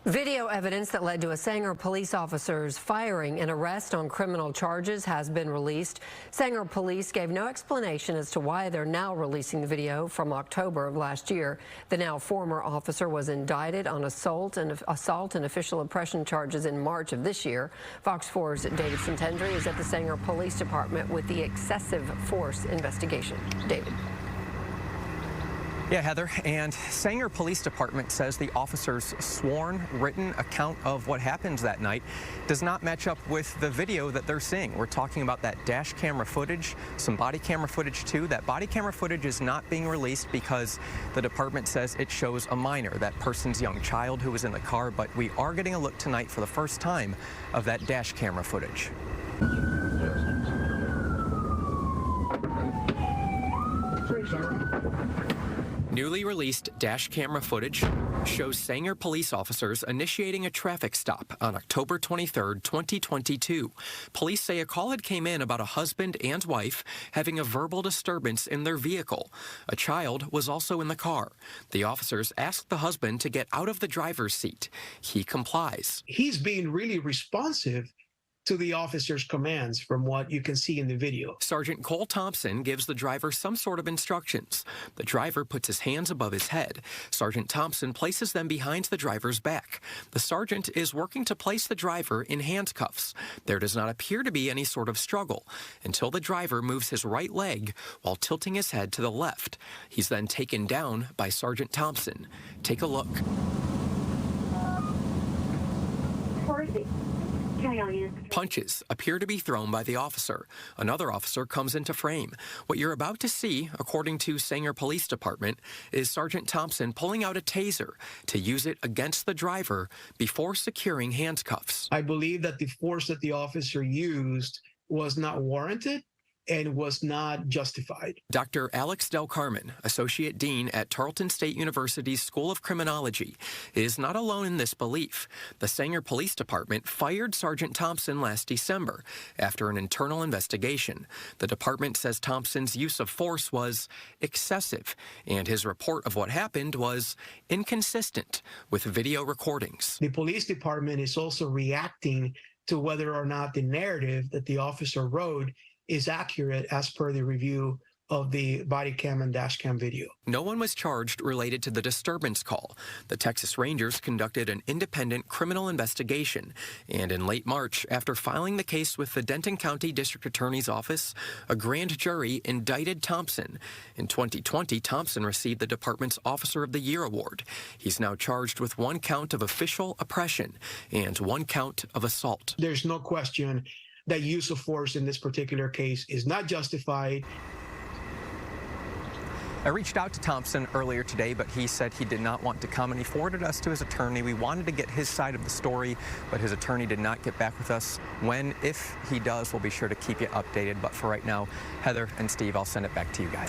Video evidence that led to a Sanger police officer's firing and arrest on criminal charges has been released. Sanger police gave no explanation as to why they're now releasing the video from October of last year. The now former officer was indicted on assault and official oppression charges in March of this year. Fox 4's David Santendry is at the Sanger Police Department with the excessive force investigation. David. Yeah, Heather, and Sanger Police Department says the officer's sworn written account of what happened that night does not match up with the video that they're seeing. We're talking about that dash camera footage, some body camera footage too. That body camera footage is not being released because the department says it shows a minor, that person's young child who was in the car, but we are getting a look tonight for the first time of that dash camera footage. Newly released dash camera footage shows Sanger police officers initiating a traffic stop on October 23, 2022. Police say a call had came in about a husband and wife having a verbal disturbance in their vehicle. A child was also in the car. The officers asked the husband to get out of the driver's seat. He complies. He's being really responsive to the officer's commands from what you can see in the video. Sergeant Thompson gives the driver some sort of instructions. The driver puts his hands above his head. Sergeant Thompson places them behind the driver's back. The sergeant is working to place the driver in handcuffs. There does not appear to be any sort of struggle until the driver moves his right leg while tilting his head to the left. He's then taken down by Sergeant Thompson. Take a look. Punches appear to be thrown by the officer. Another officer comes into frame. What you're about to see, according to Sanger Police Department, is Sergeant Thompson pulling out a taser to use it against the driver before securing handcuffs. I believe that the force that the officer used was not warranted and was not justified. Dr. Alex Del Carmen, Associate Dean at Tarleton State University's School of Criminology, is not alone in this belief. The Sanger Police Department fired Sergeant Thompson last December after an internal investigation. The department says Thompson's use of force was excessive, and his report of what happened was inconsistent with video recordings. The police department is also reacting to whether or not the narrative that the officer wrote is accurate as per the review of the body cam and dash cam video. No one was charged related to the disturbance call. The Texas Rangers conducted an independent criminal investigation, and in late March, after filing the case with the Denton County District Attorney's Office, a grand jury indicted Thompson. In 2020, Thompson received the department's Officer of the Year award. He's now charged with 1 count of official oppression and 1 count of assault. There's no question that use of force in this particular case is not justified. I reached out to Thompson earlier today, but he said he did not want to come, and he forwarded us to his attorney. We wanted to get his side of the story, but his attorney did not get back with us. When, if he does, we'll be sure to keep you updated. But for right now, Heather and Steve, I'll send it back to you guys.